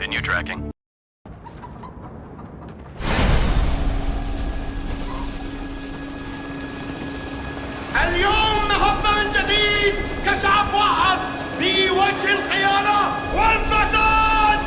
Continue tracking. اليوم نهضنا من جديد كشعب واحد في وجه الخيانة والفساد.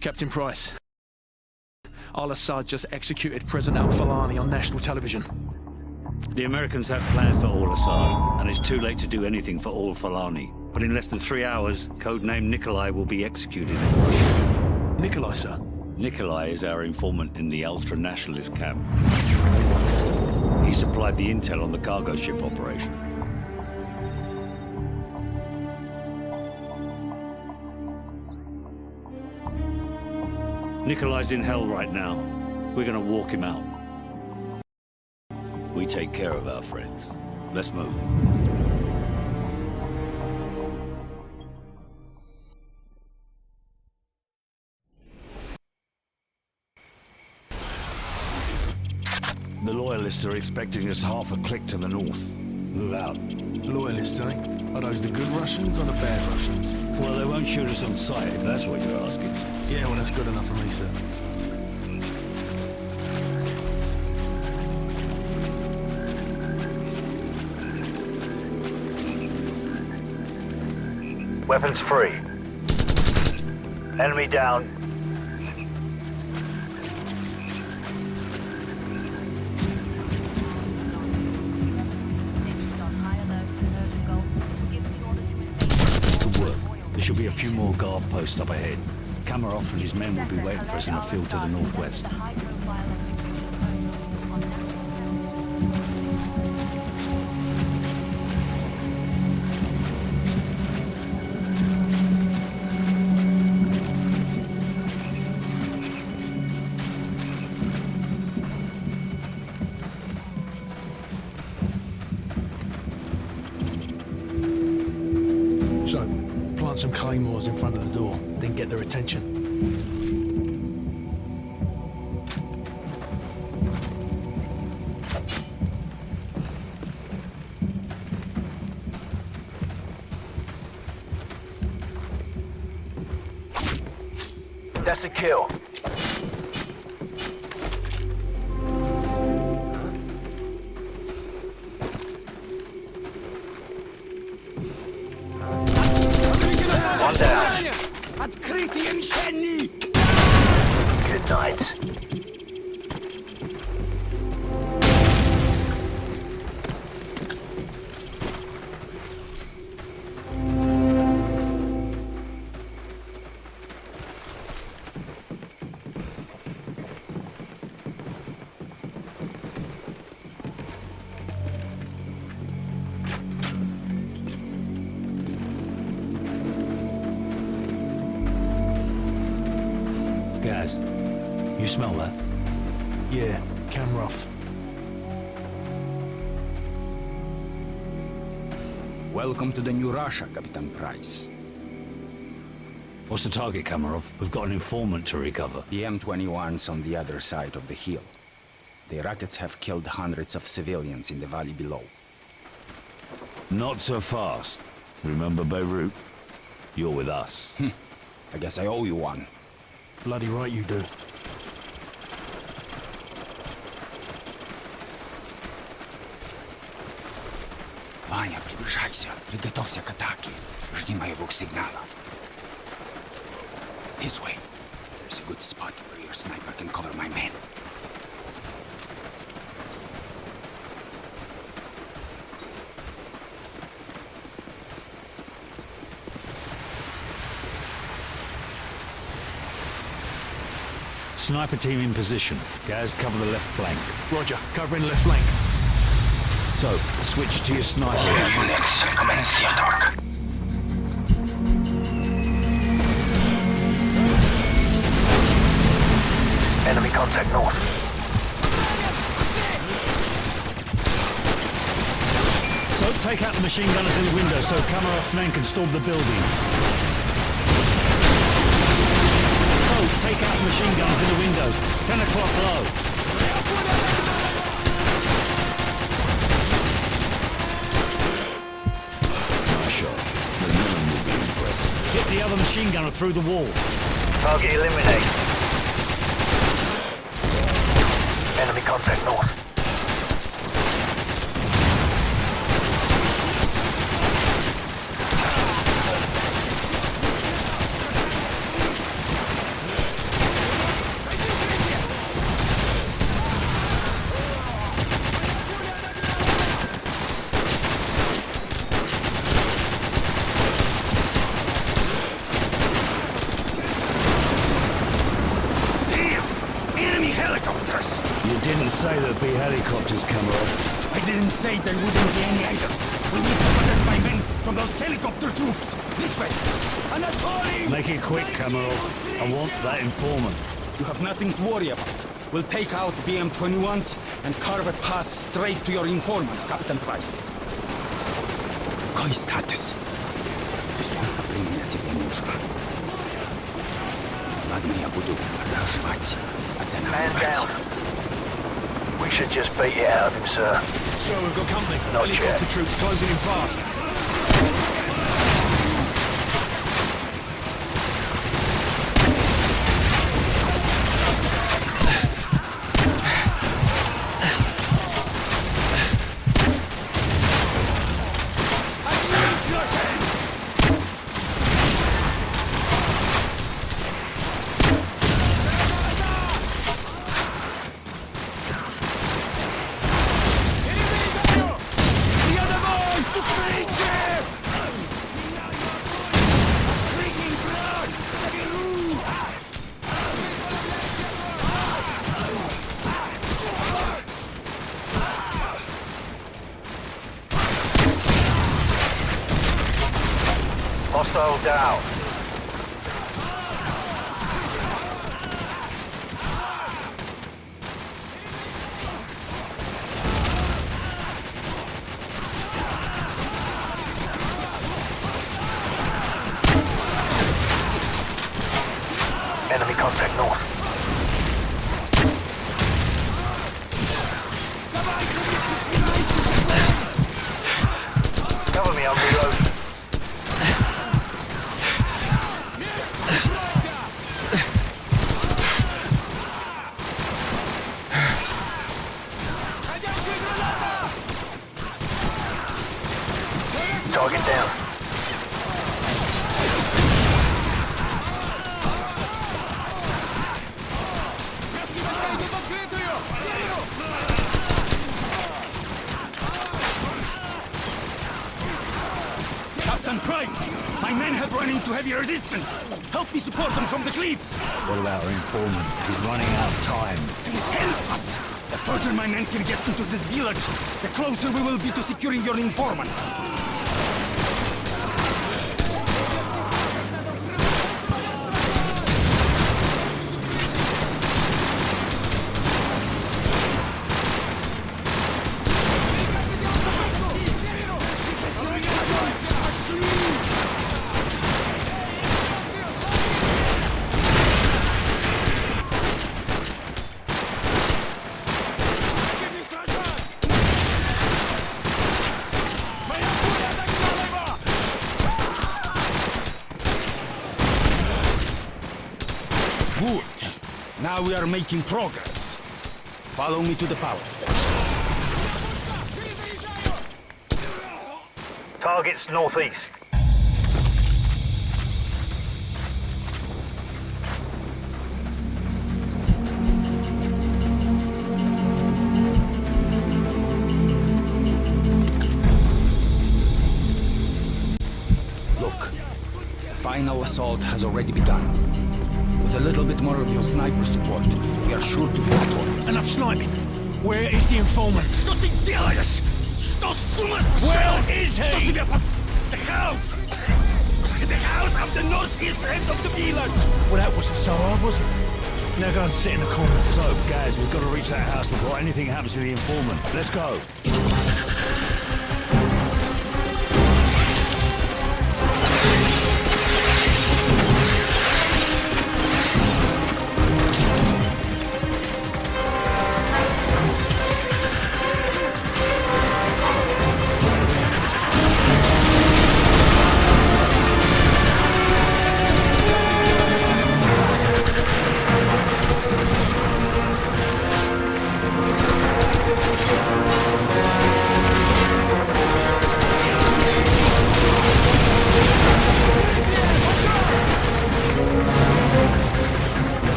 Captain Price, Al-Assad just executed President Al-Falani on national television. The Americans have plans for Al-Assad, and it's too late to do anything for Al-Falani. But in less than 3 hours, codenamed Nikolai will be executed in Russia. Nikolai, sir? Nikolai is our informant in the ultra-nationalist camp. He supplied the intel on the cargo ship operation. Nikolai's in hell right now. We're gonna walk him out. We take care of our friends. Let's move. The Loyalists are expecting us half a click to the north. Move out. Loyalists, eh? Are those the good Russians or the bad Russians? Well, they won't shoot us on sight, if that's what you're asking. Yeah, well, that's good enough for me, sir. Weapons free. Enemy down. Good work. There should be a few more guard posts up ahead. Kamarov and his men will be waiting for us in a field to the northwest. So, plant some claymores in front of the door, then get their attention. That's a kill. One down. Good night. Guys, you smell that? Yeah, Kamarov. Welcome to the new Russia, Captain Price. What's the target, Kamarov? We've got an informant to recover. The M21's on the other side of the hill. The rockets have killed hundreds of civilians in the valley below. Not so fast. Remember Beirut? You're with us. I guess I owe you one. Bloody right you do. Ваня, приближайся. Приготовься к атаке. Жди моего сигнала. This way. There's a good spot where your sniper can cover my men. Sniper team in position. Gaz, cover the left flank. Roger, covering left flank. So, switch to your sniper. Units, commence the attack. Enemy contact north. So, take out the machine gunners in the window so Kamarov's men can storm the building. Take out the machine guns in the windows. 10 o'clock low. Nice shot. The men will be impressed. Hit the other machine gunner through the wall. Target eliminate. Enemy contact north. You didn't say there'd be helicopters, Kamarov. I didn't say there wouldn't be any either. We need to protect my men from those helicopter troops. This way. Anatoly! Make it quick, Kamarov. I want that informant. You have nothing to worry about. We'll take out BM-21s and carve a path straight to your informant, Captain Price. Какой статус? Бессонного времени тебе нужно. Ладно, я буду продолжать. Man down. We should just beat it out of him, sir. Sir, we've got company. Not Helicopter yet. troops closing in fast. Hostile down. Enemy contact north. Cover me, I'm reloading. Target down. Captain Price! My men have run into heavy resistance! Help me support them from the cliffs! What about our informant? He's running out of time. Help us! The further my men can get into this village, the closer we will be to securing your informant. Now we are making progress. Follow me to the power station. Target's northeast. Look, the final assault has already begun. With a little bit more of your sniper support, we are sure to be victorious. Enough sniping. Where is the informant? Что ты делаешь? Что с ума Where is he? Что тебе The house! The house of the northeast end of the village! Well, that wasn't so hard, was it? Now go and sit in the corner. So, guys, we've got to reach that house before anything happens to the informant. Let's go.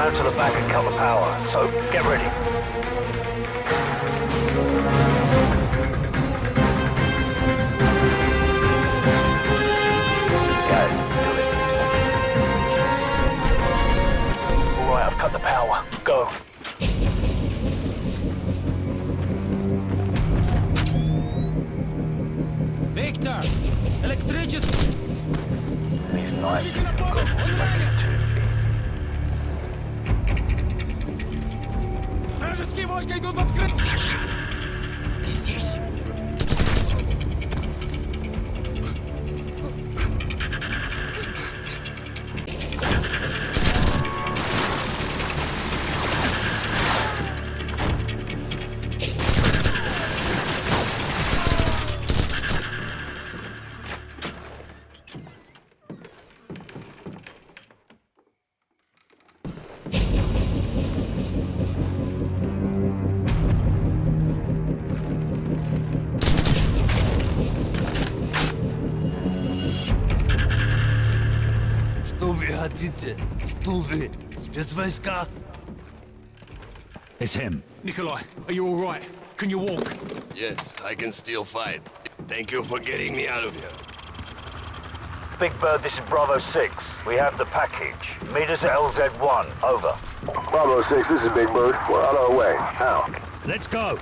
To the back and cut the power. So, get ready. Guys, do it. Alright, I've cut the power. Go. Victor! Electricity! These knives are Вражеские войска идут в открытую! Саша! Ты здесь? Что вы? Спецвойска? It's him. Nikolai, are you all right? Can you walk? Yes, I can still fight. Thank you for getting me out of here. Big Bird, this is Bravo 6. We have the package. Meet us at LZ1. Over. Bravo 6, this is Big Bird. We're on our way. Out. Let's go.